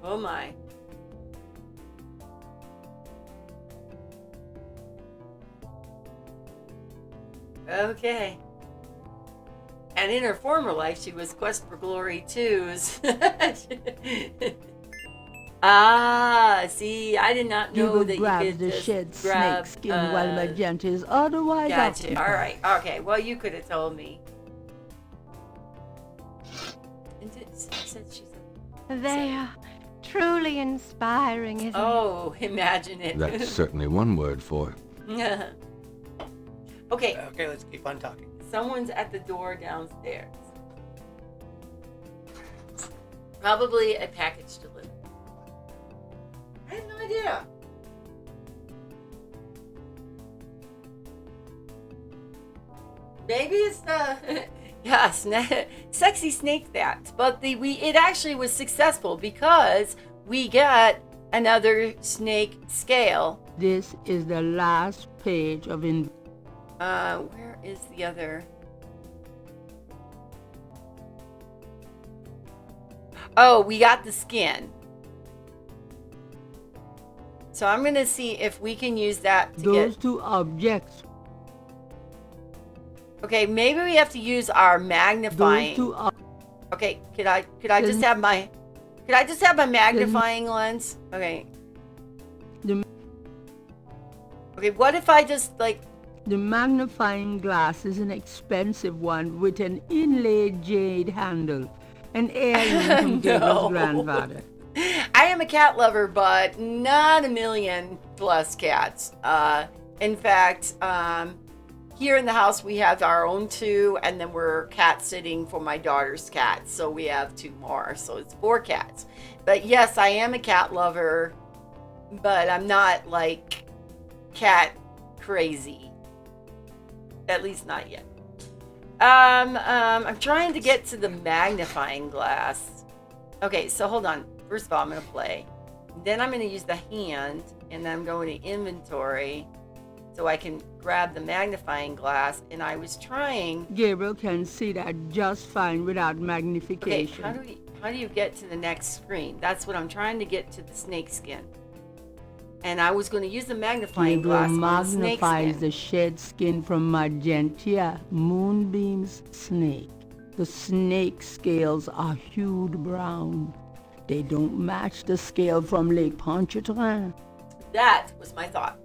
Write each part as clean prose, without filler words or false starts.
Oh my. Okay. And in her former life, she was Quest for Glory 2's. Ah, see, I did not know Gabriel that you grabs could the just shed grab. snake skin while Magenta is otherwise Gotcha. All right. occupied. Okay. Well, you could have told me. Said she's They are truly inspiring, isn't Oh, imagine it. That's certainly one word for it. Okay. Okay, let's keep on talking. Someone's at the door downstairs. Probably a package delivered. I have no idea. Maybe it's the sexy snake that. But it actually was successful because we got another snake scale. This is the last page of Where is the other? Oh, we got the skin. So I'm going to see if we can use that to those get... two objects. Okay, maybe we have to use our magnifying. Those two Okay, could I just have my magnifying lens? Okay. Okay, what if I just The magnifying glass is an expensive one with an inlaid jade handle, an heirloom from Gabriel's grandfather. I am a cat lover, but not a million plus cats. In fact, here in the house we have our own 2, and then we're cat sitting for my daughter's cats, so we have 2 more, so it's 4 cats. But yes, I am a cat lover, but I'm not like cat crazy. At least not yet. I'm trying to get to the magnifying glass. Okay, so hold on. First of all, I'm going to play. Then I'm going to use the hand, and then I'm going to inventory so I can grab the magnifying glass. And I was trying... Gabriel can see that just fine without Okay, magnification. how do you get to the next screen? That's what I'm trying to get to, the snake skin. And I was going to use the magnifying Gabriel glass on the snake magnifies skin. the shed skin from Magenta Moonbeam's snake. The snake scales are hued brown. They don't match the scale from Lake Pontchartrain. That was my thought.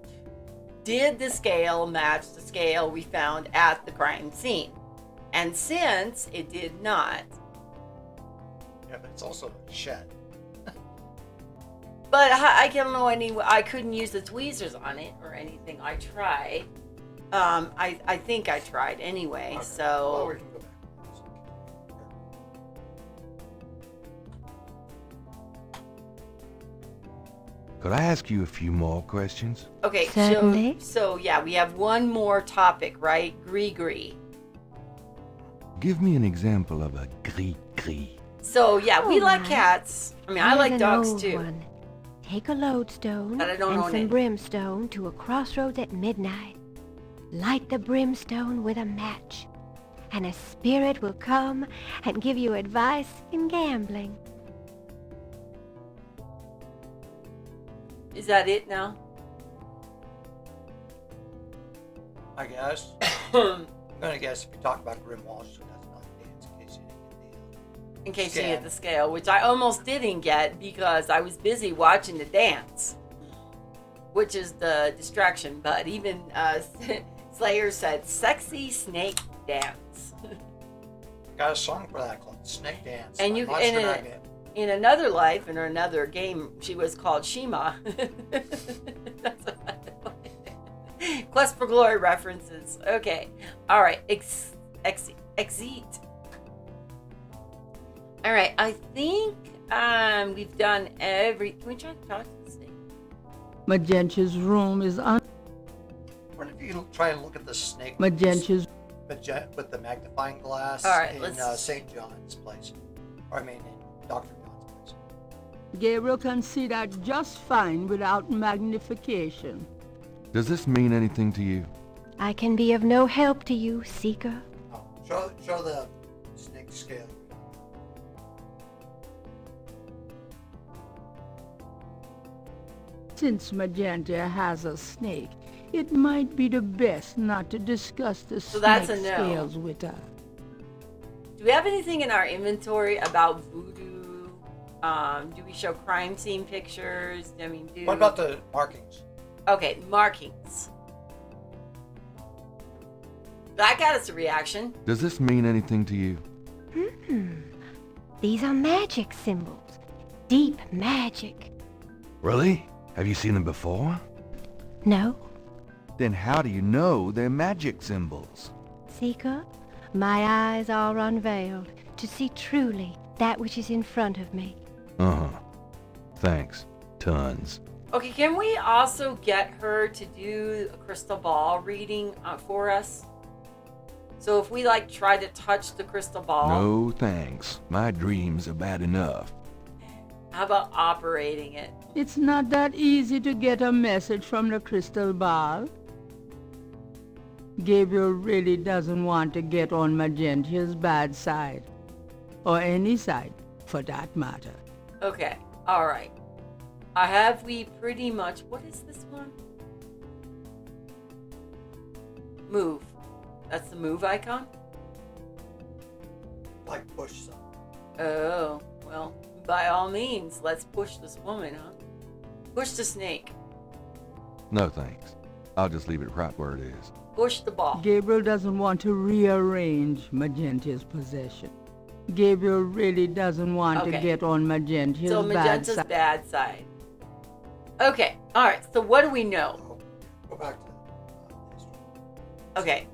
Did the scale match the scale we found at the crime scene? And since it did not, Yeah, but it's also a shed. but I don't know I couldn't use the tweezers on it or anything. I tried. I think I tried anyway. Okay. So Well, we can go back. Could I ask you a few more questions? okay, Certainly. so yeah, we have one more topic, right? Gree. Give me an example of a gris-gris. So yeah, we Oh, like my. cats. I mean, I Here's like an dogs old too. one. Take a lodestone But I don't and own some it. brimstone to a crossroads at midnight. Light the brimstone with a match, and a spirit will come and give you advice in gambling. Is that it now? I guess. I'm gonna guess if you talk about Grim Walsh, so that's not a dance in case you didn't get In case you Scan. get the scale, which I almost didn't get because I was busy watching the dance, which is the distraction. But even Slayer said, "Sexy snake dance." got a song for that called Snake Dance. And by you- Monster and Magnet. In another life, in another game, she was called Shima. That's what I Quest for Glory references. Okay. All right. Exit. All right. I think we've done every... Can we try to talk to the snake? Magenta's room is What if you try and look at the snake Magenta's with the magnifying glass All right, in let's- St. John's place? Or I mean in Dr. John's place. Gabriel can see that just fine without magnification. Does this mean anything to you? I can be of no help to you, seeker. Oh, show the snake scale. Since Magenta has a snake, it might be the best not to discuss the So that's snake a no. scales with her. Do we have anything in our inventory about voodoo? Do we show crime scene pictures? I mean, What about the markings? Okay, markings. That got us a reaction. Does this mean anything to you? These are magic symbols. Deep magic. Really? Have you seen them before? No, Then how do you know they're magic symbols? Seeker, my eyes are unveiled to see truly that which is in front of me. Uh-huh. Thanks. Tons. Okay, can we also get her to do a crystal ball reading for us? So if we like try to touch the crystal ball, No thanks. My dreams are bad enough. how about operating it? It's not that easy to get a message from the crystal ball. Gabriel really doesn't want to get on Magentia's bad side. Or any side, for that matter. Okay, all right. Have we pretty much... What is this one? Move. That's the move icon? Like push something. Oh, well, by all means, let's push this woman, huh? Push the snake. No thanks. I'll just leave it right where it is. Push the ball. Gabriel doesn't want to rearrange Magentia's possession. Gabriel really doesn't want to Okay. get on Magentia's So bad Magenta's side. bad side. Okay, all right. So what do we know? Oh, go back to the history. Okay,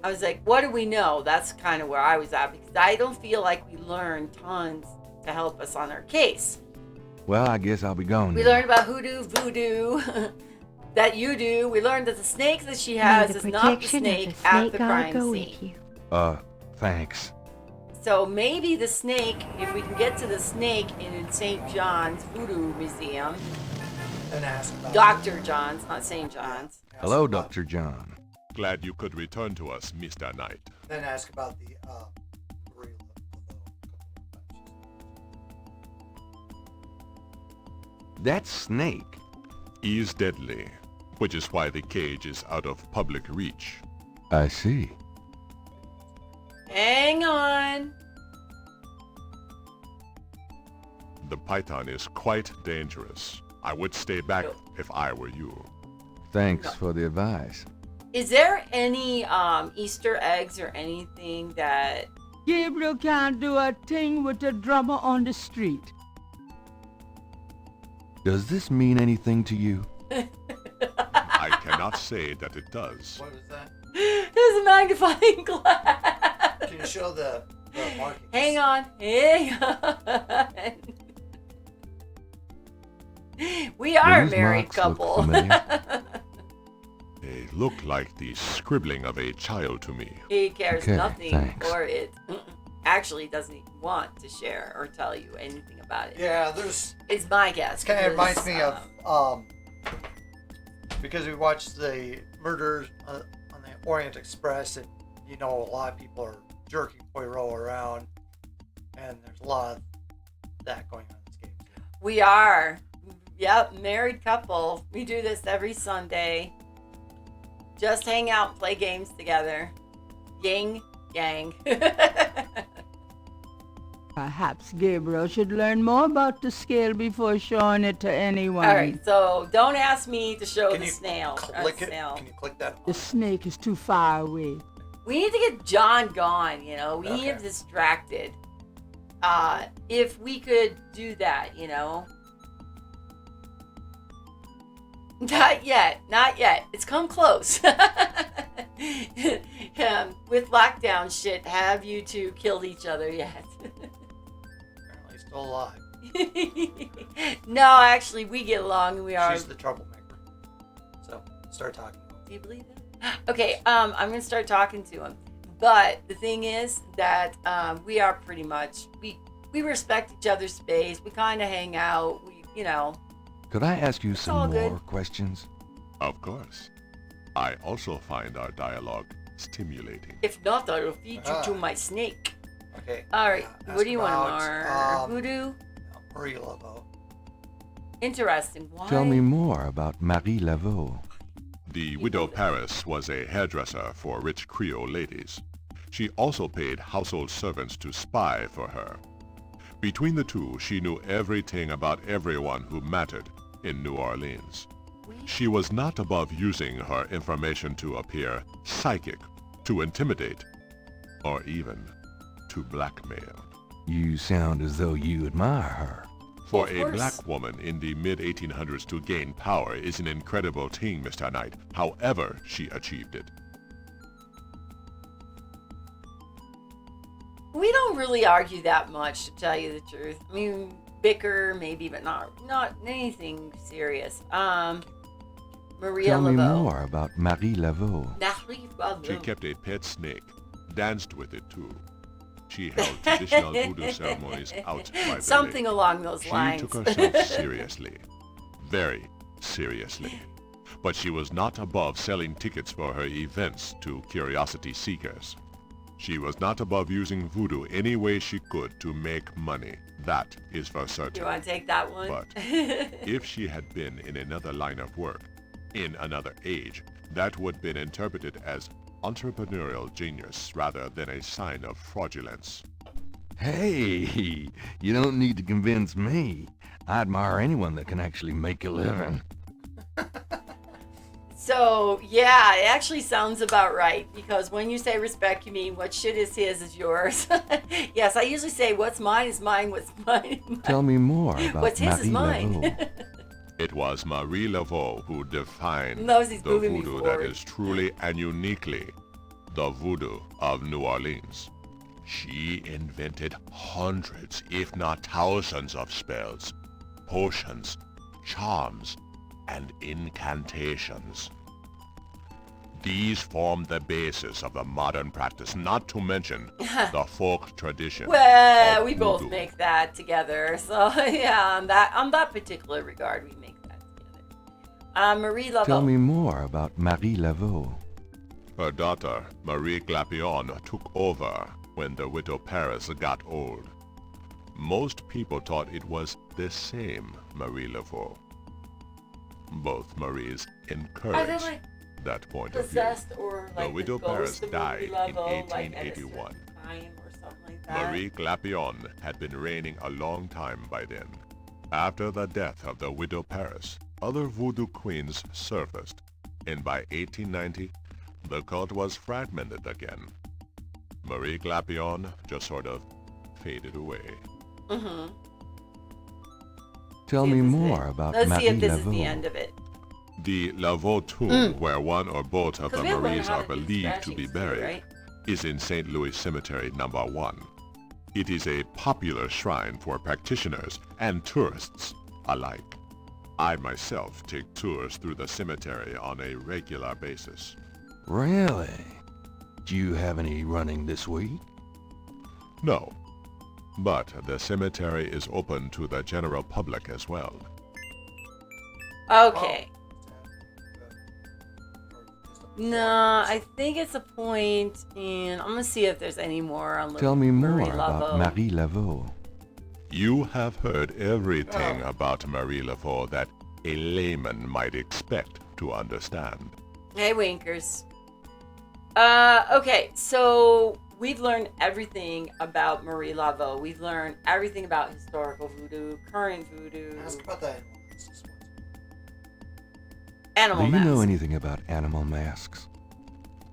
I was like, what do we know? That's kind of where I was at because I don't feel like we learned tons to help us on our case. Well, I guess I'll be gone We now. learned about hoodoo, voodoo, that you do. We learned that the snake that she May has the is not the protection of snake the at snake the god crime go scene. with you. Thanks. So maybe the snake, if we can get to the snake in St. John's Voodoo Museum, Then ask about Dr. John's, not St. John's. ask Hello, about- Dr. John. Glad you could return to us, Mr. Knight. Then ask about the gorilla. That snake. Is deadly, which is why the cage is out of public reach. I see. Hang on. The python is quite dangerous. I would stay back No. if I were you. Thanks No. for the advice. Is there any Easter eggs or anything that... Gabriel can't do a thing with the drummer on the street. Does this mean anything to you? I cannot say that it does. What is that? There's a magnifying glass. Can you show the markings? Hang on. Hang on. We are a These married marks look couple. familiar. They look like the scribbling of a child to me. He cares Okay, nothing thanks. for it. Actually, doesn't even want to share or tell you anything about it. Yeah, there's. It's my guess. It kind of because, reminds me of because we watched the murders on the Orient Express, and you know a lot of people are jerking Poirot around, and there's a lot of that going on in this game too. We are. Yep, married couple. We do this every Sunday. Just hang out and play games together. Yin, yang. Perhaps Gabriel should learn more about the scale before showing it to anyone. All right, so don't ask me to show Can the you snail. click it? Snail. Can you click that? The snake is too far away. We need to get John gone, you know. We need him Okay. distracted. If we could do that, you know. Not yet. Not yet. It's come close. With lockdown shit, have you two killed each other yet? Apparently still alive. No, actually, we get along and we are. She's the troublemaker. So start talking. Do you believe that? Okay, I'm gonna start talking to him. But the thing is that we are pretty much we respect each other's space. We kind of hang out. We, you know. Could I ask you all some good. more questions? Of course. I also find our dialogue stimulating. If not, I will feed you to Ah. my snake. Okay. All right. ask what do you want, about, Mar? Voodoo? Marie Lobo. Interesting. Why? Tell me more about Marie Laveau. The widow Paris was a hairdresser for rich Creole ladies. She also paid household servants to spy for her. Between the two, she knew everything about everyone who mattered in New Orleans. She was not above using her information to appear psychic, to intimidate, or even to blackmail. You sound as though you admire her. For Of a course. black woman in the mid-1800s to gain power is an incredible thing, Mr. Knight, however she achieved it. We don't really argue that much, to tell you the truth. I mean, bicker maybe, but not anything serious. Maria Tell me Laveau. more about Marie Laveau. Marie Laveau. She kept a pet snake, danced with it too. She held traditional voodoo ceremonies out by the Something lake. along those She lines. took herself seriously, very seriously. But she was not above selling tickets for her events to curiosity seekers. She was not above using voodoo any way she could to make money. That is for You certain. want to take that one? But if she had been in another line of work, in another age, that would have been interpreted as entrepreneurial genius rather than a sign of fraudulence. Hey, you don't need to convince me. I admire anyone that can actually make a living. So, yeah, it actually sounds about right, because when you say respect, you mean what shit is his is yours. Yes, I usually say what's mine is mine, what's mine is mine. Tell me more about What's his is Marie mine. Laveau. It was Marie Laveau who defined Knows he's the moving me voodoo that forward. is truly and uniquely the voodoo of New Orleans. She invented hundreds, if not thousands of spells, potions, charms, and incantations. These form the basis of the modern practice, not to mention the folk tradition. Well, of we both voodoo. make that together. So, yeah, on that particular regard, we make that together. Marie Laveau. Tell me more about Marie Laveau. Her daughter, Marie Glapion, took over when the widow Paris got old. Most people thought it was the same Marie Laveau. Both Maries Are they encouraged like that point of view. possessed or like The widow ghost Paris of died Marie in Laveau, like, at a certain 1881. time or something like that? Marie Glapion had been reigning a long time by then. After the death of the widow Paris, other voodoo queens surfaced, and by 1890, the cult was fragmented again. Marie Glapion just sort of faded away. Mm-hmm. Tell See if me this is more it. about Let's Marie see if this is the Laveau. end of it. The Laveau tomb, where one or both of 'Cause the we haven't learned Maries how are to do believed to be scratchings too, buried, right? is in St. Louis Cemetery number 1. It is a popular shrine for practitioners and tourists alike. I myself take tours through the cemetery on a regular basis. Really? Do you have any running this week? No, but the cemetery is open to the general public as well. Okay. Just a No, I think it's a point in. I'm gonna see if there's any more on Tell me more Marie about Laveau. Marie Laveau. You have heard everything about Marie Laveau that a layman might expect to understand. Hey, Winkers. Okay, so we've learned everything about Marie Laveau. We've learned everything about historical voodoo, current voodoo, Ask about that animal. This is what's- animal Do you know masks. anything about animal masks?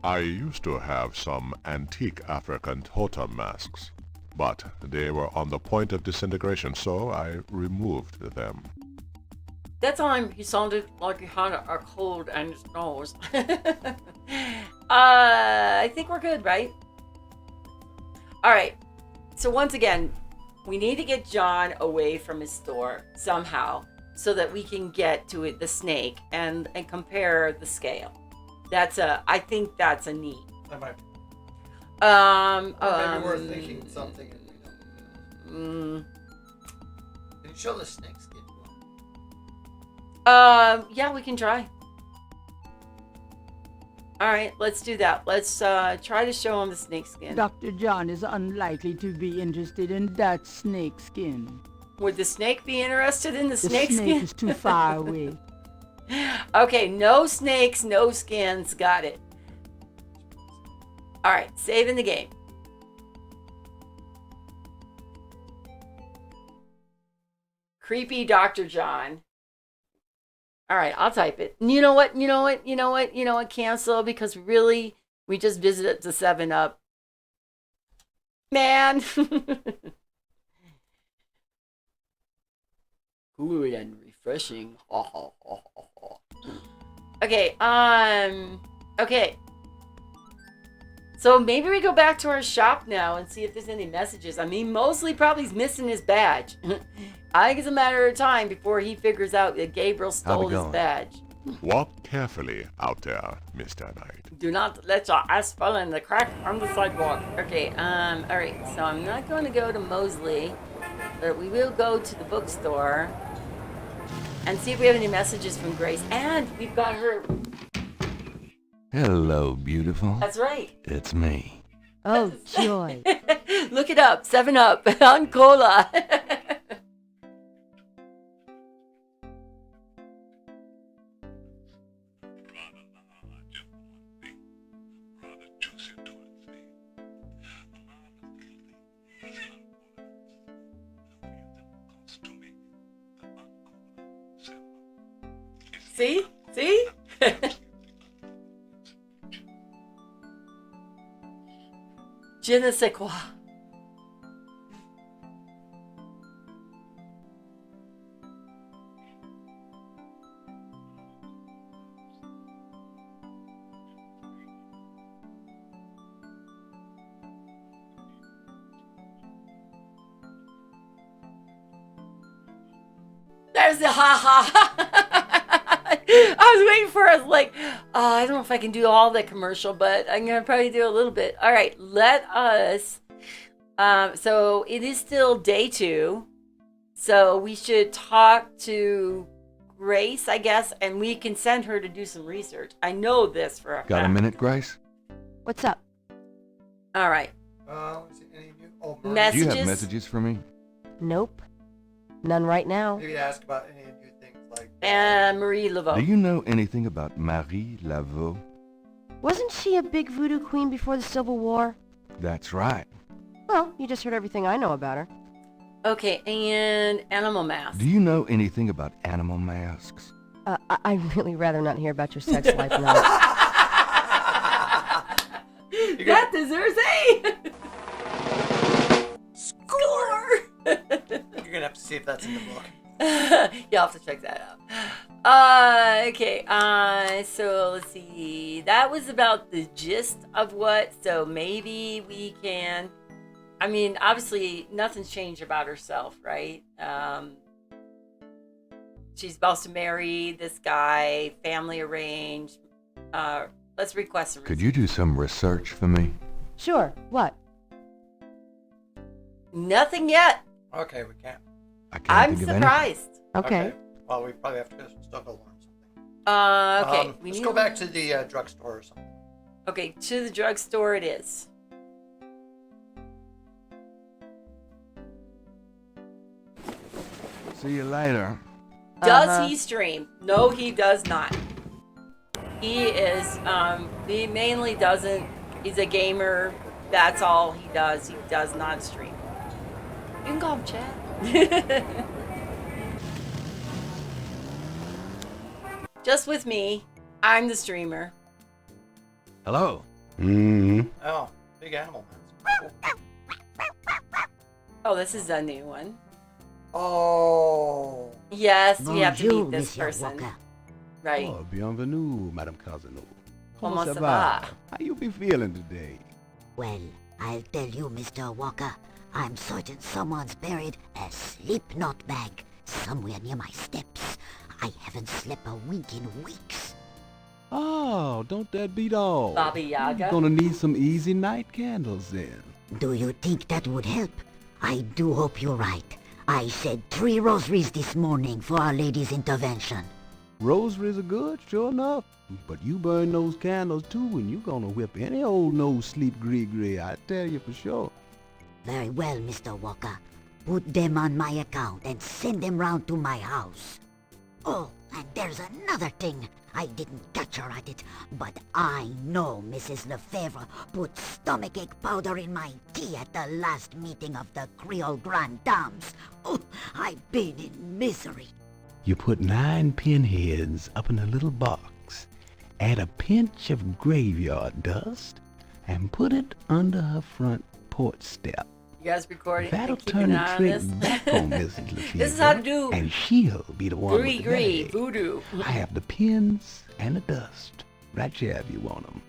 I used to have some antique African totem masks, but they were on the point of disintegration, so I removed them. That time he sounded like he had a cold in his nose. I think we're good, right? All right. So once again, we need to get John away from his store somehow so that we can get to it, the snake and compare the scale. I think that's a need. That might be. Maybe we're thinking something. And we don't. Can you show the snake skin to him? Yeah, we can try. All right, let's do that. Let's try to show him the snake skin. Dr. John is unlikely to be interested in that snake skin. Would the snake be interested in the The snake snake skin? is too far away. Okay, no snakes, no skins. Got it. All right, saving the game. Creepy Dr. John. All right, I'll type it. You know what? Cancel, because really, we just visited the 7-Up. Man. Cool and refreshing. Okay, okay. So maybe we go back to our shop now and see if there's any messages. I mean, Mosley probably is missing his badge. I think it's a matter of time before he figures out that Gabriel stole his badge. Walk carefully out there, Mr. Knight. Do not let your ass fall in the crack on the sidewalk. Okay, all right. So I'm not going to go to Mosley, but we will go to the bookstore and see if we have any messages from Grace. And we've got her. Hello, beautiful. That's right. It's me. Oh, joy. Look it up. 7-Up on cola. See? See? Je ne sais quoi. There's the ha-ha. I was waiting for us, like, I don't know if I can do all the commercial, but I'm going to probably do a little bit. All right, let us, so it is still day 2, so we should talk to Grace, I guess, and we can send her to do some research. I know this for a fact. Got a minute, Grace? What's up? All right. Is it any of you? Oh, Marie. Do you Messages? have messages for me? Nope. None right now. Maybe ask about any of you things like. Marie Do Laveau. you know anything about Marie Laveau? Wasn't she a big voodoo queen before the Civil War? That's right. Well, you just heard everything I know about her. Okay, and Animal Mask. Do you know anything about animal masks? I'd really rather not hear about your sex life now. That deserves a score. You're gonna have to see if that's in the book. You'll have to check that out. Okay. So let's see. That was about the gist of what. So maybe we can. I mean, obviously, nothing's changed about herself, right? She's supposed to marry this guy, family arranged. Let's request some. Could you do some research for me? Sure. What? Nothing yet. Okay, we can't. I can't I'm think of anything. surprised. Okay. Well, we probably have to still go learn something. Okay. Let's go back to the drugstore or something. Okay, to the drugstore it is. See you later. Does he stream? No, he does not. He is, he mainly doesn't, he's a gamer. That's all he does. He does not stream. You can call him Chad. Just with me. I'm the streamer. Hello. Oh, big animal man. Cool. Oh, this is a new one. Oh. Yes, we have to Bonjour, meet this Monsieur person. Walker. Right. Oh, bienvenue, Madame Casino. Comment ça ça va? How you be feeling today? Well, I'll tell you, Mr. Walker, I'm certain someone's buried a sleep knot bag somewhere near my steps. I haven't slept a wink in weeks. Oh, don't that beat all? Baba Yaga. Gonna need some easy night candles then. Do you think that would help? I do hope you're right. I said 3 rosaries this morning for Our Lady's intervention. Rosaries are good, sure enough. But you burn those candles too and you gonna whip any old no-sleep gree-gree, I tell you for sure. Very well, Mr. Walker. Put them on my account and send them round to my house. Oh, and there's another thing. I didn't catch her at it, but I know Mrs. Lefebvre put stomachache powder in my tea at the last meeting of the Creole Grand Dames. Oh, I've been in misery. You put 9 pinheads up in a little box, add a pinch of graveyard dust, and put it under her front porch step. You guys recording? That'll and keeping turn an the eye on trick this? back on Mrs. Lefebvre. This is how to do and she'll be the one with the gree bag. voodoo. I have the pins and the dust right here if you want them.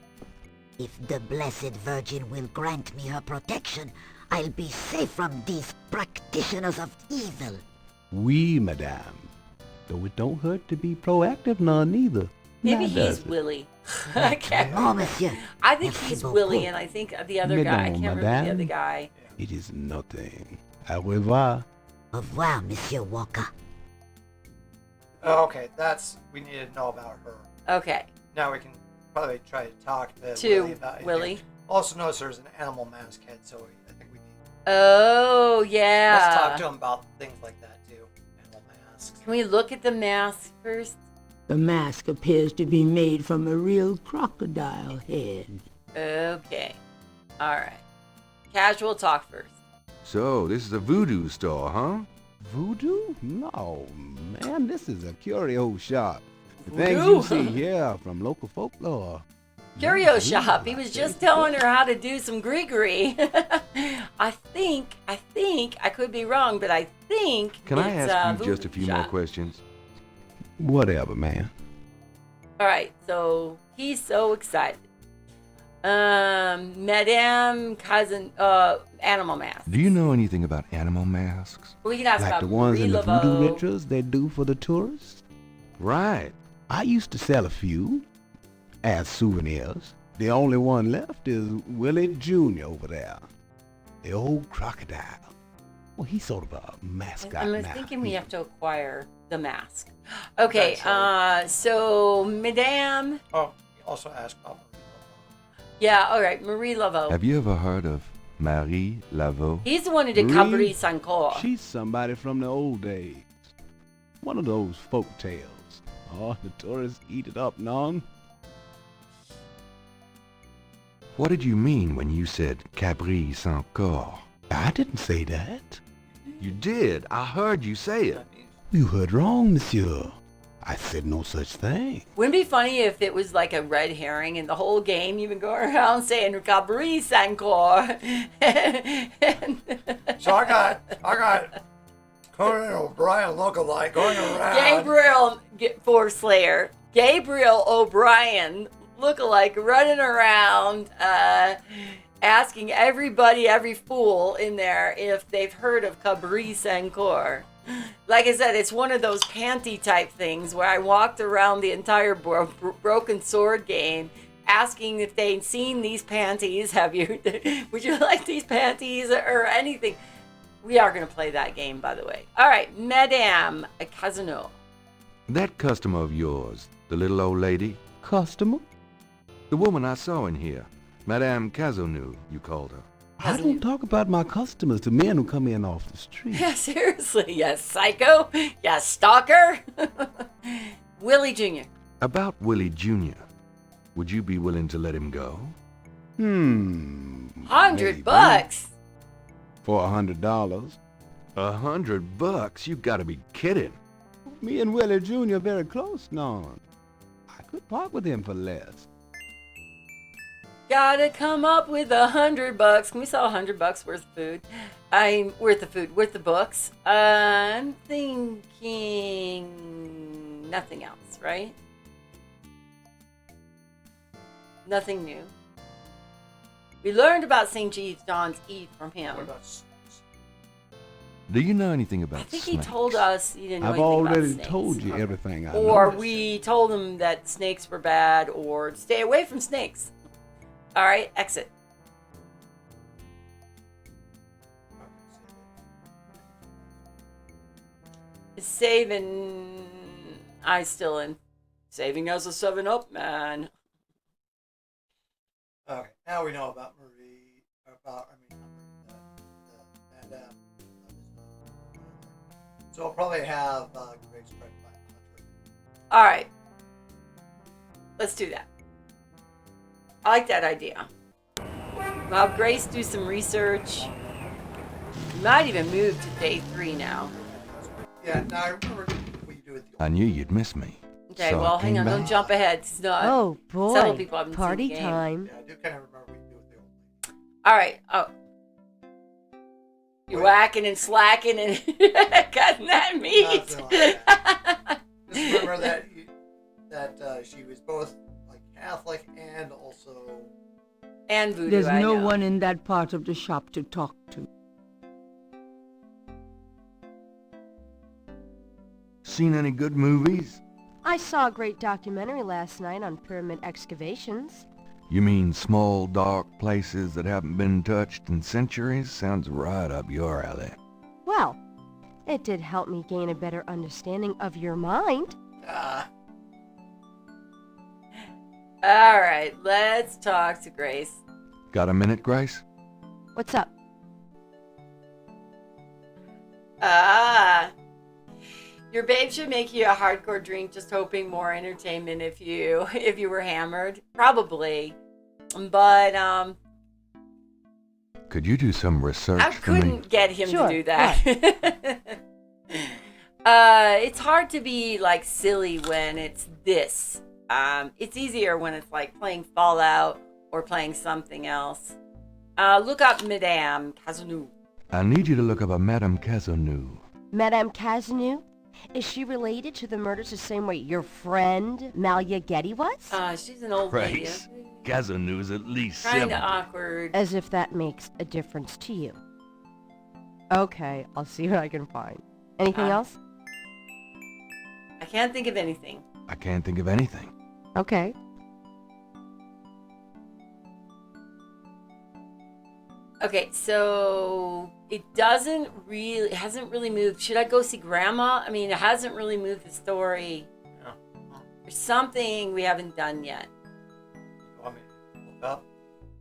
If the Blessed Virgin will grant me her protection, I'll be safe from these practitioners of evil. Oui, madame. Though it don't hurt to be proactive none either. Maybe Now he's does it? Willie. I can't. Oh, monsieur. I think Merci he's beaucoup. Willie, and I think the other guy. I Mesdames, can't remember the madame. other guy. It is nothing. Au revoir. Au revoir, Monsieur Walker. Okay, that's we need to know about her. Okay. Now we can probably try to talk to To Willie about it. Willie. Also notice there's an animal mask head, so I think we need. Oh yeah. Let's talk to him about things like that too. Animal masks. Can we look at the mask first? The mask appears to be made from a real crocodile head. Okay. All right. Casual talk first. So, this is a voodoo store, huh? Voodoo? No, man, this is a curio shop. The Voodoo? things you see here from local folklore. Curio Voodoo, shop. He I was think. just telling her how to do some gree-gree. I think, I could be wrong, but I think Can I it's ask you just voodoo a few more shop. questions? Whatever, man. All right, so he's so excited. Madame Cousin, animal mask. Do you know anything about animal masks? We can ask Like about the ones Marie in the Laveau. voodoo rituals they do for the tourists? Right. I used to sell a few as souvenirs. The only one left is Willie Jr. over there. The old crocodile. Well, he's sort of a mascot I'm now. thinking we have to acquire the mask. Okay, That's so Madame, Oh, you also asked about Marie Laveau. yeah, all right, Marie Laveau. Have you ever heard of Marie Laveau? He's the one who did Marie? Cabri Sancourt. She's somebody from the old days. One of those folk tales. Oh, the tourists eat it up, non. What did you mean when you said Cabri sans corps? I didn't say that. You did. I heard you say it. That means You heard wrong, monsieur. I said no such thing. Wouldn't it be funny if it was like a red herring and the whole game you've been going around saying Cabri Sancourt? So I got Conan O'Brien lookalike going around. Gabriel Forslayer, Gabriel O'Brien lookalike running around asking everybody, every fool in there if they've heard of Cabri Sancourt. Like I said, it's one of those panty type things where I walked around the entire Broken Sword game asking if they'd seen these panties. Have you? Would you like these panties or anything? We are going to play that game, by the way. All right, Madame Casino. That customer of yours, the little old lady, Customer? the woman I saw in here, Madame Cazonou, you called her. I don't talk about my customers to men who come in off the street. Yeah, seriously, you psycho, you stalker. Willie Jr. About Willie Jr., would you be willing to let him go? maybe. $100. For $100. $100? You gotta be kidding. Me and Willie Jr. very close, non. I could part with him for less. Gotta come up with $100. Can we sell $100 worth of food? Worth of books. I'm thinking nothing else, right? Nothing new. We learned about St. John's Eve from him. What about snakes? Do you know anything about I think snakes? he told us he didn't know I've anything about already snakes. told you everything I Or know. we told him that snakes were bad, or stay away from snakes. All right, exit. Saving. I still in. Saving us a 7-Up, man. Okay, now we know about Marie. Not Marie, the Madame. So I'll probably have Grace right by Hunter. All right. Let's do that. I like that idea. Well, Grace do some research. We might even move to day 3 now. Yeah, now I remember what you do with the I knew you'd miss me. Okay, so I well, hang came on. back. Don't jump ahead. It's not. Oh Several boy, people haven't seen party the game. time. Yeah, I do kind of remember what you do with the old lady. All right. Oh. You're whacking and slacking and cutting that meat. Nothing like that. Just remember that she was both like Catholic and also. And voodoo, There's I no know. one in that part of the shop to talk to. Seen any good movies? I saw a great documentary last night on pyramid excavations. You mean small, dark places that haven't been touched in centuries? Sounds right up your alley. Well, it did help me gain a better understanding of your mind. All right, let's talk to Grace. Got a minute, Grace? What's up? Your babe should make you a hardcore drink, just hoping more entertainment if you were hammered. Probably. But Could you do some research I for me? couldn't get him Sure, to do that. It's hard to be like silly when it's this. It's easier when it's like playing Fallout or playing something else. Look up Madame Cazanou. I need you to look up a Madame Cazanou. Madame Cazanou? Is she related to the murders the same way your friend Malia Getty was? She's an old lady. Grace, Cazanou's at least Kind 70. of awkward. As if that makes a difference to you. Okay, I'll see what I can find. Anything else? I can't think of anything. I can't think of anything. Okay. Okay, so it hasn't really moved. Should I go see Grandma? I mean, it hasn't really moved the story. Yeah. There's something we haven't done yet. You want me to look up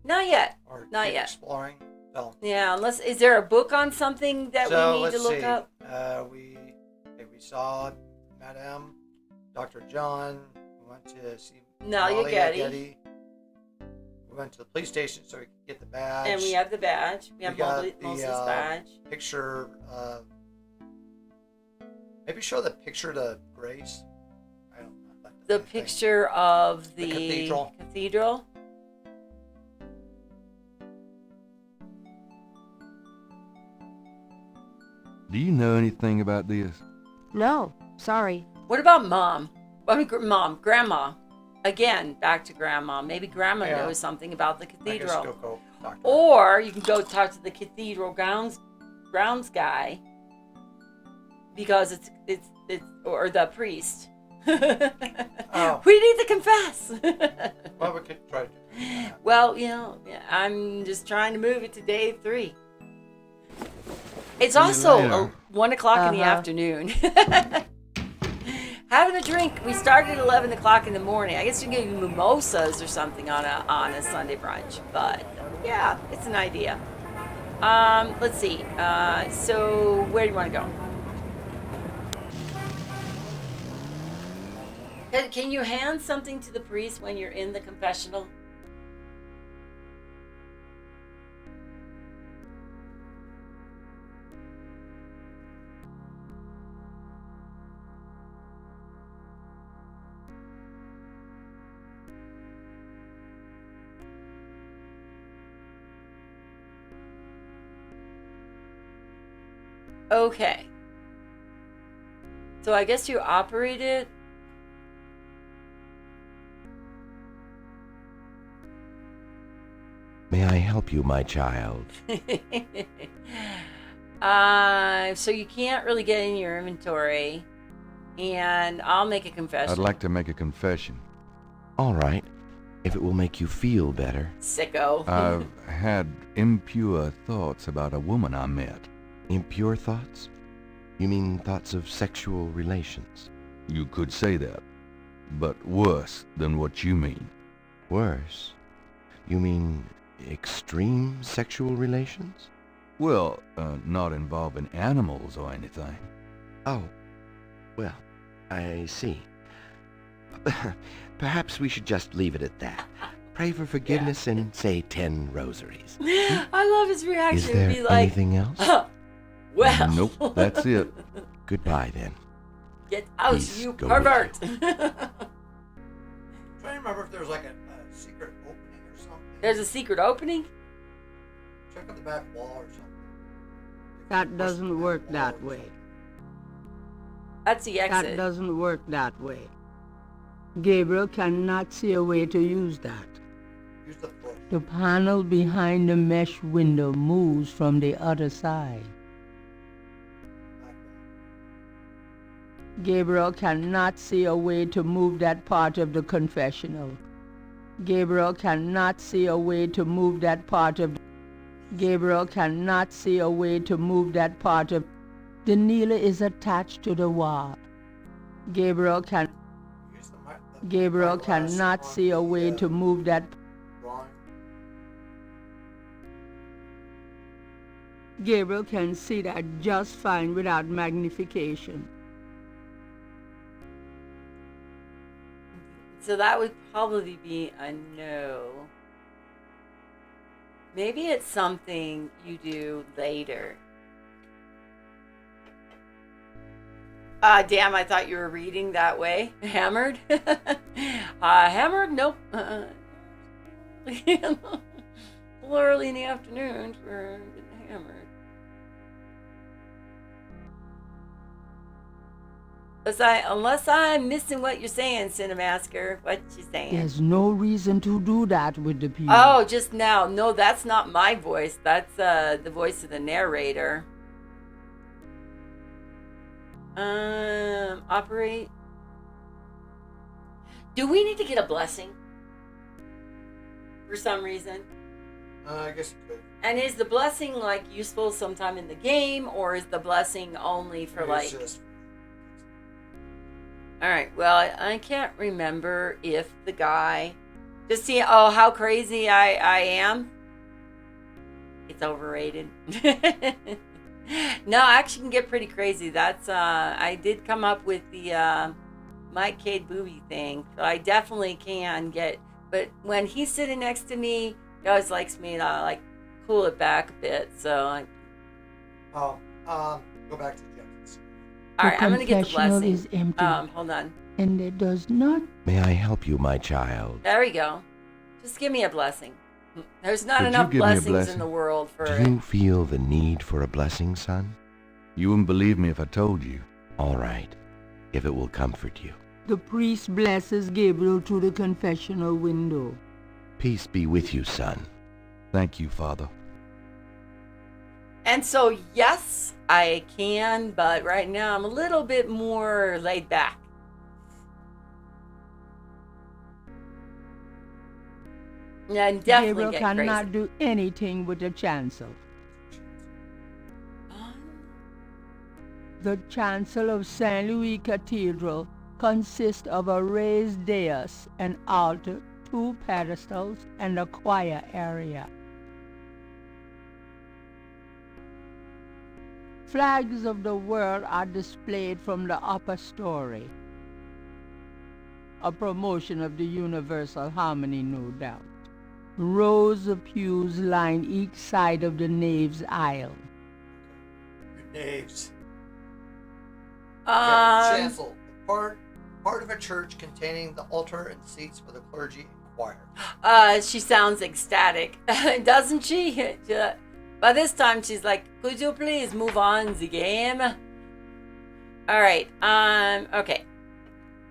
Not yet. or Not keep yet. exploring? No. Yeah, is there a book on something that So we need let's to look see. up? We saw Madame, Dr. John. We went to see Malia Getty. We went to the police station so we could get the badge. And we have the badge. We have got Moses' the, badge. picture. Maybe show the picture to Grace. I don't know. If The that's anything. picture of The the cathedral. Do you know anything about this? No, sorry. What about Mom? I mean, Grandma. Again, back to Grandma. Maybe Grandma Yeah. knows something about the I guess cathedral. go talk to her. Or you can go talk to the cathedral grounds guy because it's or the priest. Oh. We need to confess. Well, we could try to do that. Well, I'm just trying to move it to day 3. It's also later. 1 o'clock in the Uh-huh. afternoon. Having a drink. We started at 11 o'clock in the morning. I guess you can get mimosas or something on a Sunday brunch. But yeah, it's an idea. Let's see. So where do you want to go? Can you hand something to the priest when you're in the confessional? Okay. So I guess you operate it. May I help you, my child? So you can't really get in your inventory, and I'll make a confession. I'd like to make a confession. All right, if it will make you feel better. Sicko. I've had impure thoughts about a woman I met. Impure thoughts? You mean thoughts of sexual relations? You could say that, but worse than what you mean. Worse? You mean extreme sexual relations? Well, not involving animals or anything. Oh, well, I see. Perhaps we should just leave it at that. Pray for forgiveness and say 10 rosaries. I love his reaction. Is It'd there be like, anything else? well. Nope, that's it. Goodbye, then. Get out, Peace you go with pervert. I'm trying to remember if there's like a secret opening or something. There's a secret opening? Check on the back wall or something. That doesn't work that way. That's the That exit. doesn't work that way. Gabriel cannot see a way to use that. Use the push. The panel behind the mesh window moves from the other side. Gabriel cannot see a way to move that part of the confessional. Gabriel cannot see a way to move that part of... Gabriel cannot see a way to move that part of... The kneeler is attached to the wall. Gabriel cannot see a way to move that... Gabriel can see that just fine without magnification. So that would probably be a no. Maybe it's something you do later. Damn, I thought you were reading that way. Hammered? Hammered? Nope. A little early in the afternoon for getting hammered. Unless I'm missing what you're saying, Cinemasker. What you saying? There's no reason to do that with the people. Oh, just now. No, that's not my voice. That's the voice of the narrator. Operate. Do we need to get a blessing? For some reason? I guess you could. And is the blessing like useful sometime in the game, or is the blessing only for like... Alright, well, I can't remember if the guy... Just see, oh, how crazy I am? It's overrated. No, I actually can get pretty crazy. That's, I did come up with the Mike Cade booby thing. So I definitely can get... But when he's sitting next to me, he always likes me to, like, cool it back a bit, so... Go back to Jackson's. Alright, I'm gonna get the confessional blessing. is empty. Hold on. And it does not... May I help you, my child? There we go. Just give me a blessing. There's not Could you enough give me a blessings in blessing? the world for... Do you feel the need for a blessing, son? You wouldn't believe me if I told you. All right, if it will comfort you. The priest blesses Gabriel through the confessional window. Peace be with you, son. Thank you, Father. And so, yes, I can, but right now I'm a little bit more laid back. And definitely Gabriel get cannot crazy. do anything with the chancel. The chancel of St. Louis Cathedral consists of a raised dais, an altar, 2 pedestals, and a choir area. Flags of the world are displayed from the upper story. A promotion of the universal harmony, no doubt. Rows of pews line each side of the nave's aisle. Naves. Chancel. Part of a church containing the altar and seats for the clergy and choir. She sounds ecstatic, doesn't she? By this time, she's like, could you please move on the game? All right, okay.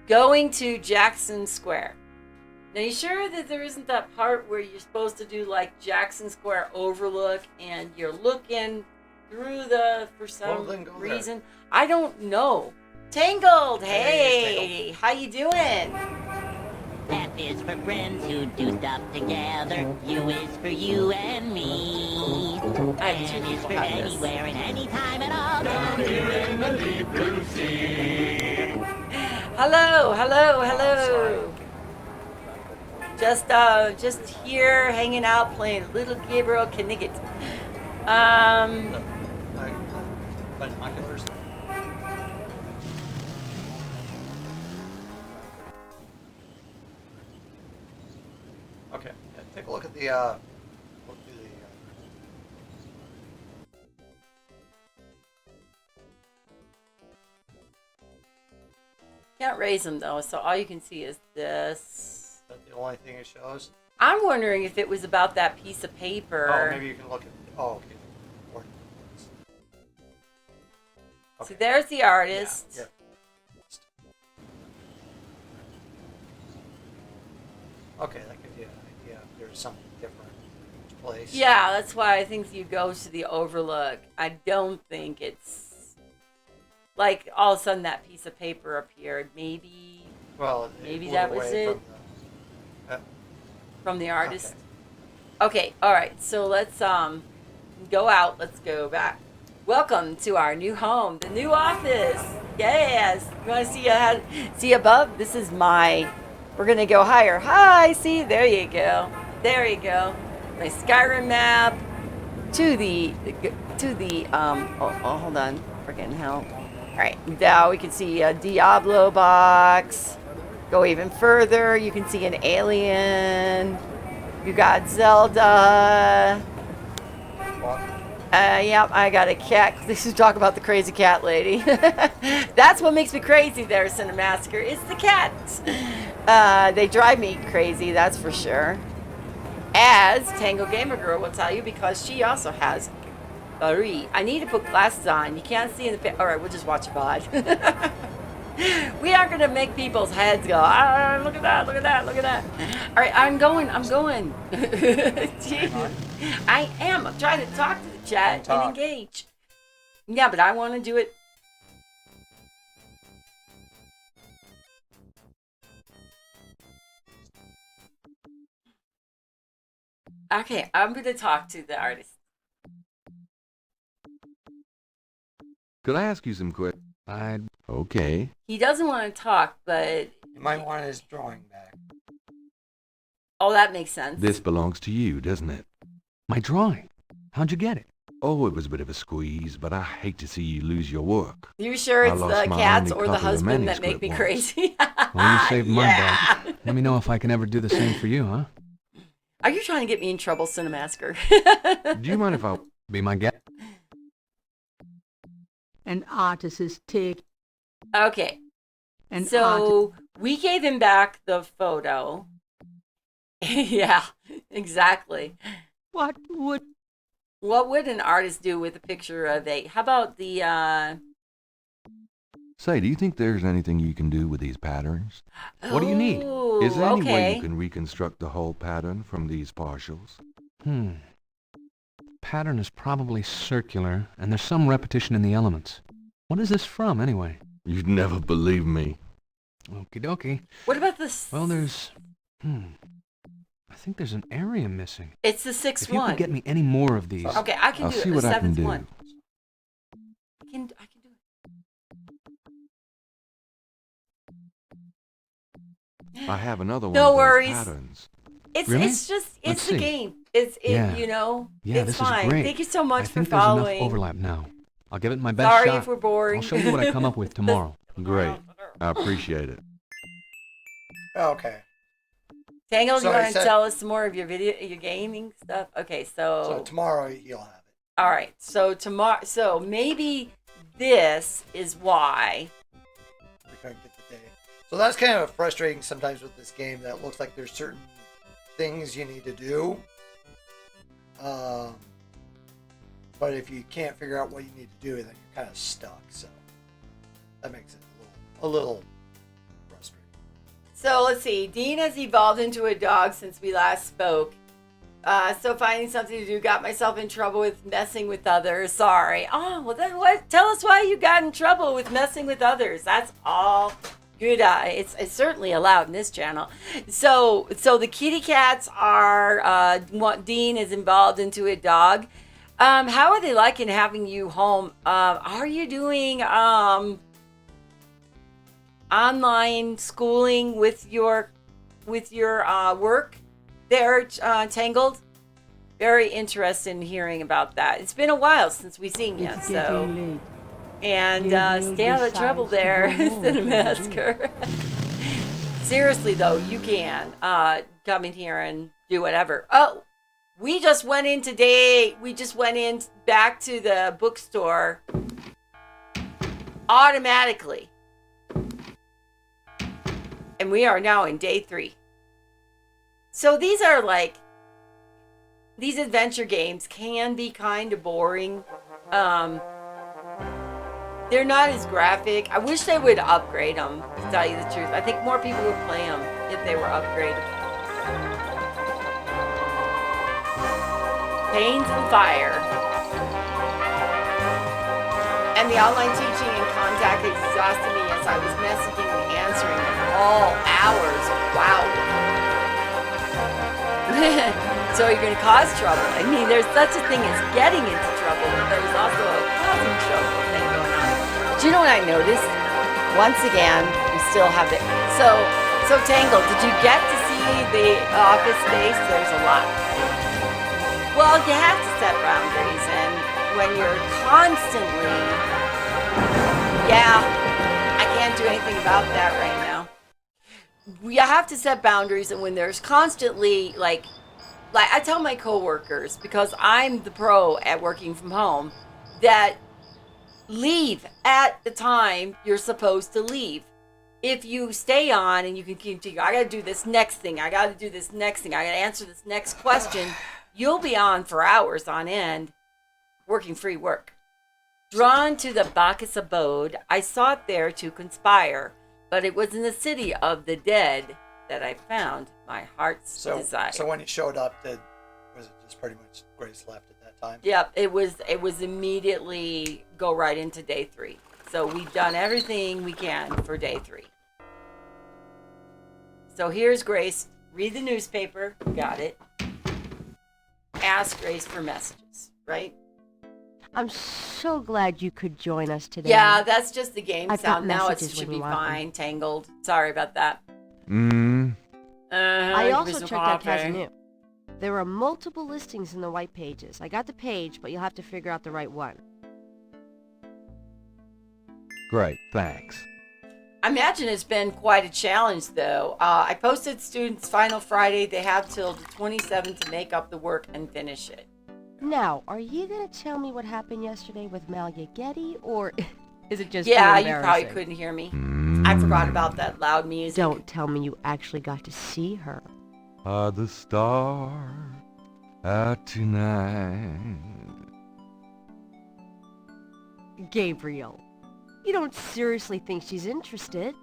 Going to Jackson Square. Now, you sure that there isn't that part where you're supposed to do like Jackson Square overlook and you're looking through for some reason? I don't know. Tangled, hey, how you doing? F is for friends who do stuff together. U is for you and me. N is for anywhere and anytime at all. Down here in the deep blue sea. Hello, hello, hello. Just here, hanging out, playing Little Gabriel Knigget. Binoculars. take a look at the look through the Can't raise them though, so all you can see is this. is that the only thing it shows? I'm wondering if it was about that piece of paper. Oh, maybe you can look at. Oh, okay. So there's the artist. Yeah. Okay, that gives you an idea. There's something different in each place. Yeah, that's why I think you go to the overlook. I don't think it's like all of a sudden that piece of paper appeared. Maybe. Well, maybe that was it. From the artist. Okay. All right. So let's go out. Let's go back. Welcome to our new home, the new office. Yes. You want to see above? This is my. We're gonna go higher. Hi. See, there you go. There you go. My Skyrim map to the hold on. Freaking hell. All right. Now we can see a Diablo box. Go even further. You can see an alien. You got Zelda. Yep, I got a cat. This is talk about the crazy cat lady. That's what makes me crazy there, Cinemassacre. It's the cats. They drive me crazy, that's for sure. As Tango Gamer Girl will tell you, because she also has Marie. I need to put glasses on. You can't see in the... All right, we'll just watch a VOD. We aren't going to make people's heads go, ah, look at that, look at that, look at that. All right, I'm going. I am. I'm trying to talk to the chat and engage. Yeah, but I want to do it. Okay, I'm going to talk to the artist. Could I ask you some questions? Okay. He doesn't want to talk, but... You might want his drawing back. Oh, that makes sense. This belongs to you, doesn't it? My drawing? How'd you get it? Oh, it was a bit of a squeeze, but I hate to see you lose your work. You sure it's the cats or the husband that make me crazy? Well, you saved my butt. Let me know if I can ever do the same for you, huh? Are you trying to get me in trouble, Cinemasker? Do you mind if I be my guest? An artist is take. Okay. So we gave him back the photo. Yeah, exactly. What would an artist do with a picture of a... How about the... Say, do you think there's anything you can do with these patterns? What do you need? Is there any way you can reconstruct the whole pattern from these partials? The pattern is probably circular, and there's some repetition in the elements. What is this from, anyway? You'd never believe me. Okie dokie. What about this? Well, there's... I think there's an area missing. It's the 6th If you could get me any more of these... Okay, I can do it. I'll see the what I 7th can do. one. I can do it. I have another one No of those worries. patterns. Really? It's just Let's the see. game. Yeah. You know. Yeah, it's this fine. is great. Thank you so much I for think following. there's enough overlap now. I'll give it my best Sorry shot. if we're boring. I'll show you what I come up with tomorrow. Great. I appreciate it. Okay. Tangle, So you I want to said- tell us some more of your gaming stuff? Okay, So tomorrow you'll have it. all right. So tomorrow, so maybe this is why. We couldn't get the day. So that's kind of frustrating sometimes with this game. That looks like there's certain things you need to do. But if you can't figure out what you need to do, then you're kind of stuck. So that makes it a little frustrating. So let's see. Dean has evolved into a dog since we last spoke. So finding something to do, got myself in trouble with messing with others. Sorry. Oh, well then what? Tell us why you got in trouble with messing with others. That's all good. It's certainly allowed in this channel. So the kitty cats are, what Dean is involved into a dog. How are they liking having you home? Are you doing, online schooling with your work there, Tangled? Very interested in hearing about that. It's been a while since we've seen you, It's so getting late. and Gabriel stay out of trouble decides to there, go home for the Cinemasker. seriously though, you can come in here and do whatever. Oh, we just went in back to the bookstore automatically. And we are now in day 3. So these adventure games can be kind of boring. They're not as graphic. I wish they would upgrade them, to tell you the truth. I think more people would play them if they were upgraded. Pains and Fire. And the online teaching and contact exhausted me as I was messaging and answering at all hours. Wow. So you're going to cause trouble. I mean, there's such a thing as getting into trouble, but there's also a causing trouble thing going on. Do you know what I noticed? Once again, we still have it. So Tangled, did you get to see the office space? There's a lot. Well, you have to set boundaries, and when you're constantly, I can't do anything about that right now. You have to set boundaries, and when there's constantly, like I tell my coworkers, because I'm the pro at working from home, that leave at the time you're supposed to leave. If you stay on and you can continue, I got to do this next thing, I got to do this next thing, I got to answer this next question, you'll be on for hours on end working free work. Drawn to the Bacchus abode, I sought there to conspire, but it was in the city of the dead that I found my heart's desire. So when he showed up, was it just pretty much Grace left at that time? Yep, it was immediately go right into day 3. So we've done everything we can for day 3. So here's Grace. Read the newspaper. Got it. Ask Grace for messages, right? I'm so glad you could join us today. Yeah, that's just the game I've sound. got Now it messages should when be you want fine. Tangled. Sorry about that. I also Mr. checked out Poppy. Kazanu. There are multiple listings in the white pages. I got the page, but you'll have to figure out the right one. Great, thanks. I imagine it's been quite a challenge, though. I posted students' final Friday. They have till the 27th to make up the work and finish it. Now, are you going to tell me what happened yesterday with Malia Getty, or is it just too Yeah, you probably embarrassing? couldn't hear me. I forgot about that loud music. Don't tell me you actually got to see her. Are the stars out tonight? Gabriel, you don't seriously think she's interested?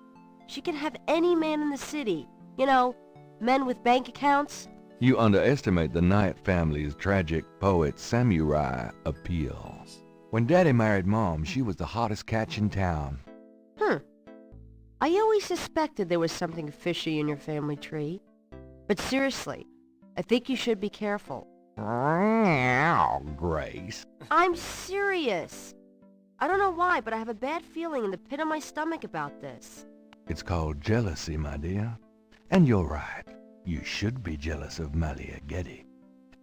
She can have any man in the city. You know, men with bank accounts. You underestimate the Knight family's tragic poet samurai appeal. When Daddy married Mom, she was the hottest catch in town. I always suspected there was something fishy in your family tree. But seriously, I think you should be careful. Grace. I'm serious. I don't know why, but I have a bad feeling in the pit of my stomach about this. It's called jealousy, my dear. And you're right. You should be jealous of Malia Getty,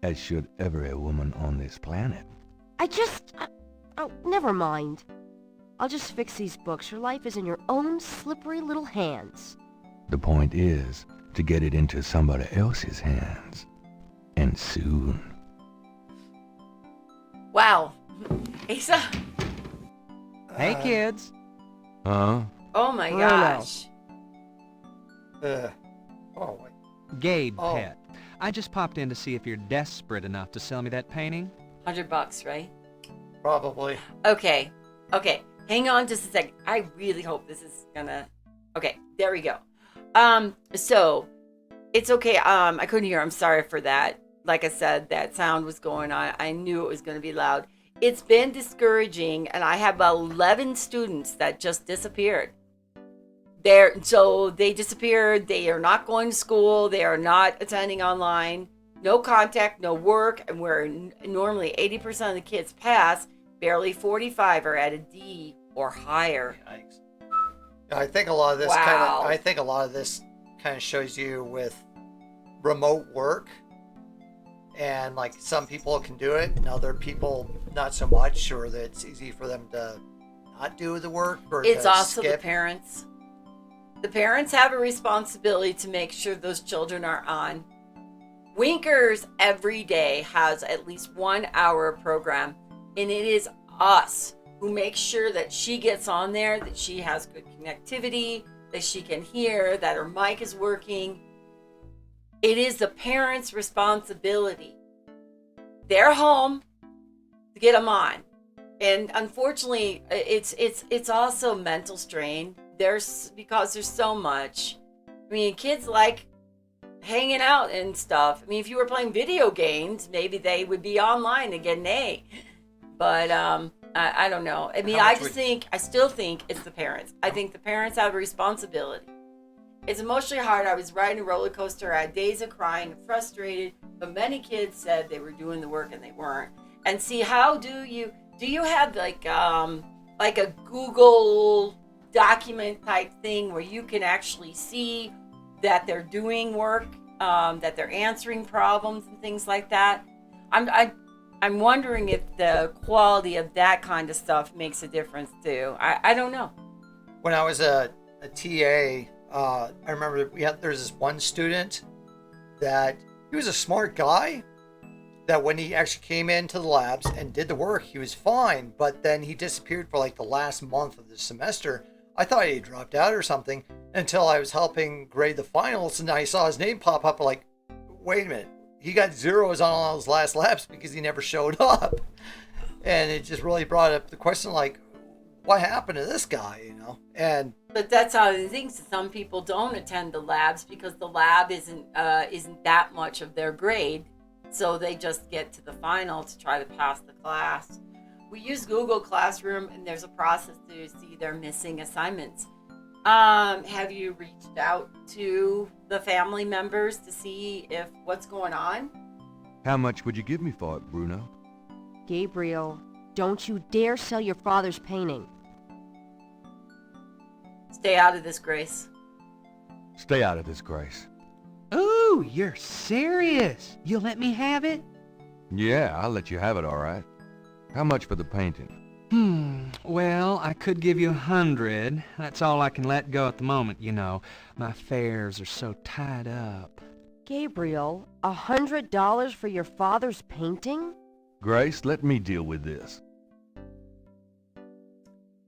as should every woman on this planet. Oh, never mind. I'll just fix these books. Your life is in your own slippery little hands. The point is to get it into somebody else's hands. And soon. Wow. Asa. Hey, kids. Huh? Oh my Bruno. gosh. Oh, wait. Gabe, Oh. pet. I just popped in to see if you're desperate enough to sell me that painting. $100, right? Probably. Okay. Hang on just a second. I really hope this is gonna... Okay, there we go. So, it's okay. I couldn't hear. I'm sorry for that. Like I said, that sound was going on. I knew it was going to be loud. It's been discouraging, and I have 11 students that just disappeared. So they disappeared. They are not going to school. They are not attending online. No contact, no work, and where normally 80% of the kids pass, barely 45 are at a D or higher. Yikes. I think a lot of this Wow. kind of shows you with remote work, and like some people can do it and other people not so much, or that it's easy for them to not do the work, or It's to also skip. the parents. The parents have a responsibility to make sure those children are on. Winkers every day has at least 1 hour program, and it is us who make sure that she gets on there, that she has good connectivity, that she can hear, that her mic is working. It is the parents' responsibility. They're home to get them on. And unfortunately, it's also mental strain. Because there's so much. I mean, kids like hanging out and stuff. I mean, if you were playing video games, maybe they would be online and get an A. But I don't know. I mean, I still think it's the parents. I think the parents have a responsibility. It's emotionally hard. I was riding a roller coaster. I had days of crying and frustrated, but many kids said they were doing the work and they weren't. And see, how do you have like a Google document type thing where you can actually see that they're doing work, that they're answering problems and things like that? I'm wondering if the quality of that kind of stuff makes a difference too. I don't know. When I was a TA, I remember there's this one student that he was a smart guy, that when he actually came into the labs and did the work, he was fine, but then he disappeared for like the last month of the semester. I thought he had dropped out or something until I was helping grade the finals, and I saw his name pop up like, wait a minute, he got zeros on all his last labs because he never showed up. And it just really brought up the question, like, what happened to this guy, But that's how the things. Some people don't attend the labs because the lab isn't that much of their grade, so they just get to the final to try to pass the class. We use Google Classroom, and there's a process to see their missing assignments. Have you reached out to the family members to see if what's going on? How much would you give me for it, Bruno? Gabriel, don't you dare sell your father's painting. Stay out of this, Grace. Stay out of this, Grace. Ooh, you're serious? You'll let me have it? Yeah, I'll let you have it, all right. How much for the painting? Well, I could give you 100. That's all I can let go at the moment, you know. My affairs are so tied up. Gabriel, $100 for your father's painting? Grace, let me deal with this.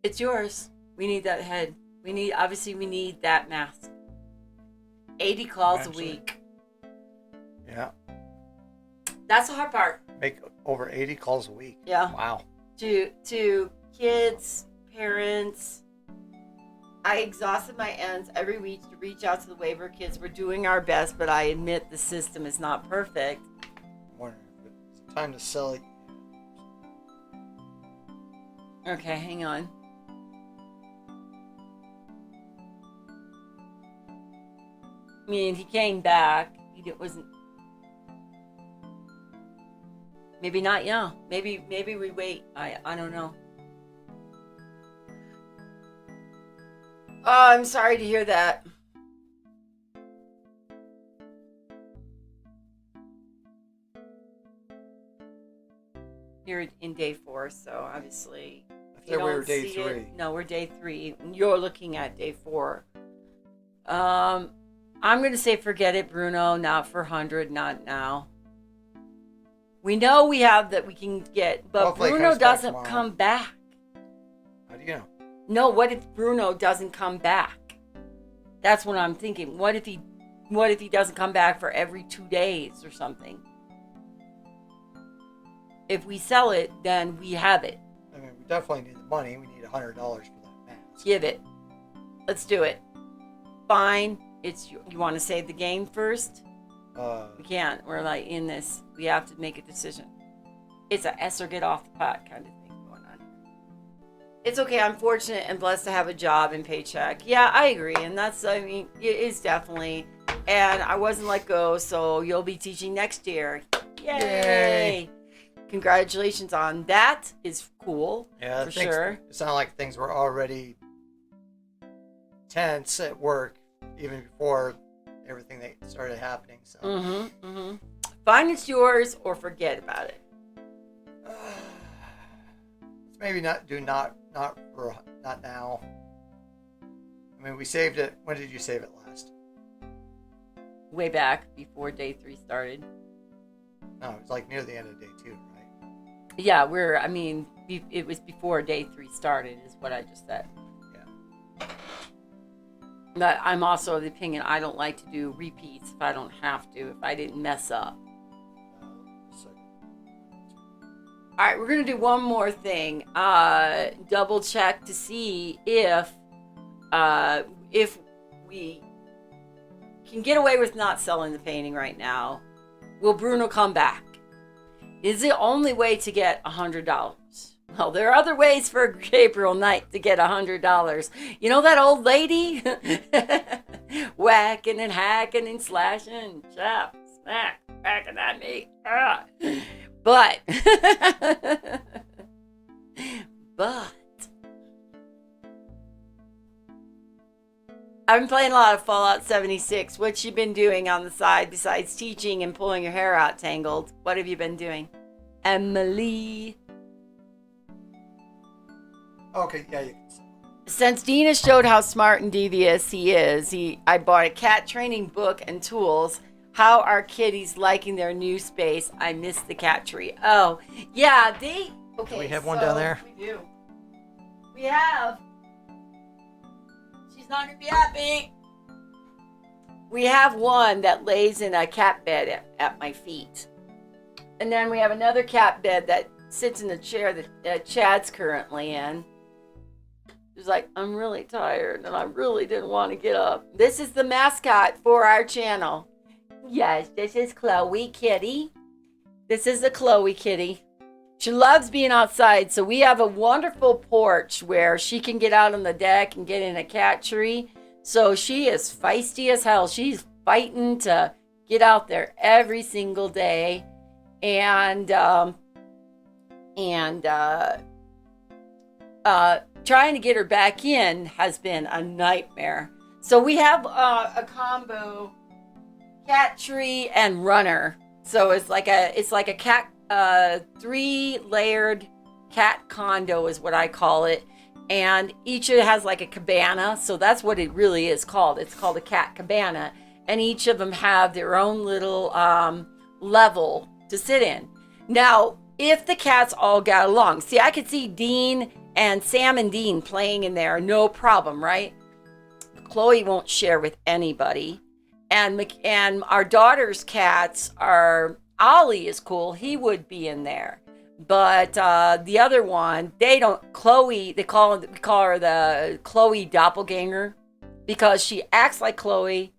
It's yours. We need that head. We need that mask. 80 calls a week. Yeah. That's the hard part. Make over 80 calls a week. Yeah. Wow. To kids, parents. I exhausted my ends every week to reach out to the waiver kids. We're doing our best, but I admit the system is not perfect. I'm wondering if it's time to sell it. Okay, hang on. I mean, he came back. He wasn't. Maybe not. Yeah. Maybe we wait. I don't know. Oh, I'm sorry to hear that. You're in day 4, so obviously. I thought we were day 3. No, we're day 3. You're looking at day 4. I'm going to say forget it, Bruno. Not for 100. Not now. We know we have that we can get, but Hopefully Bruno doesn't come back. How do you know? No, what if Bruno doesn't come back? That's what I'm thinking. What if he doesn't come back for every 2 days or something? If we sell it, then we have it. I mean, we definitely need the money. We need $100 for that mask. Give it. Let's do it. Fine. You want to save the game first? We can't. We're like in this. We have to make a decision. It's a S or get off the pot kind of thing going on. It's okay. I'm fortunate and blessed to have a job and paycheck. Yeah, I agree. And it is definitely. And I wasn't let go, so you'll be teaching next year. Yay! Congratulations on that. Is cool. Yeah, for sure. It sounded like things were already tense at work even before everything that started happening. So Fine, it's yours, or forget about it. Let's maybe not now. I mean, we saved it. When did you save it last? Way back before day 3 started. No, it was like near the end of day 2, right? Yeah, it was before day 3 started, is what I just said. Yeah. But I'm also of the opinion I don't like to do repeats if I don't have to, if I didn't mess up. All right, we're going to do one more thing. Double check to see if we can get away with not selling the painting right now. Will Bruno come back? Is the only way to get $100? Well, there are other ways for Gabriel Knight to get $100. You know that old lady? Whacking and hacking and slashing, chop, smack, whacking at me. But I've been playing a lot of Fallout 76. What you been doing on the side besides teaching and pulling your hair out tangled? What have you been doing? Emily. Okay, yeah, you can see. Since Dina showed how smart and devious he is, I bought a cat training book and tools. How are kitties liking their new space? I miss the cat tree. Oh, yeah, okay. Do we have one down there? We do. We have. She's not going to be happy. We have one that lays in a cat bed at my feet. And then we have another cat bed that sits in the chair that Chad's currently in. She's like, I'm really tired and I really didn't want to get up. This is the mascot for our channel. Yes, this is Chloe Kitty. This is the Chloe Kitty. She loves being outside, so we have a wonderful porch where she can get out on the deck and get in a cat tree. So she is feisty as hell. She's fighting to get out there every single day. And trying to get her back in has been a nightmare. So we have a combo cat tree and runner. So it's like a cat 3-layered cat condo is what I call it. And each of it has like a cabana. So that's what it really is called. It's called a cat cabana. And each of them have their own little level to sit in. Now, if the cats all got along, see, I could see Dean and Sam and Dean playing in there, no problem, right? Chloe won't share with anybody. And our daughter's cats are, Ollie is cool. He would be in there. But the other one, they don't, Chloe, we call her the Chloe doppelganger because she acts like Chloe,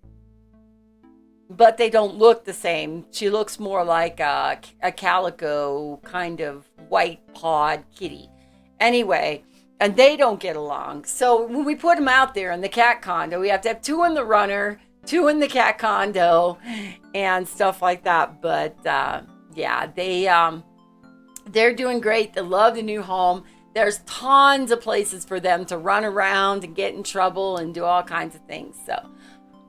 but they don't look the same. She looks more like a calico kind of white pawed kitty. Anyway, and they don't get along. So when we put them out there in the cat condo, we have to have 2 in the runner, 2 in the cat condo, and stuff like that. But yeah, they're doing great. They love the new home. There's tons of places for them to run around and get in trouble and do all kinds of things. So,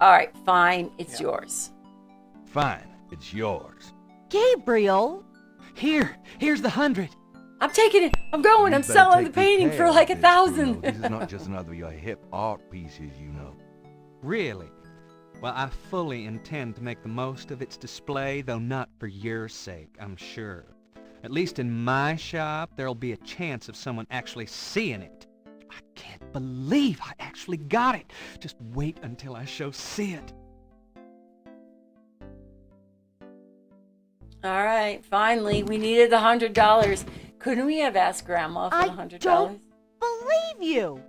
all right, fine, it's yours. Fine, it's yours. Gabriel! Here's the 100. I'm taking it. I'm going. I'm selling the painting for like 1,000. This is not just another of your hip art pieces, you know. Really? Well, I fully intend to make the most of its display, though not for your sake, I'm sure. At least in my shop, there'll be a chance of someone actually seeing it. I can't believe I actually got it. Just wait until I show Sid. All right, finally, we needed the $100. Couldn't we have asked Grandma for the $100? I don't believe you.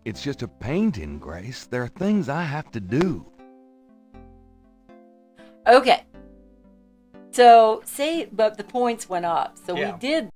It's just a painting, Grace. There are things I have to do. Okay. So, but the points went up. So Yeah. we did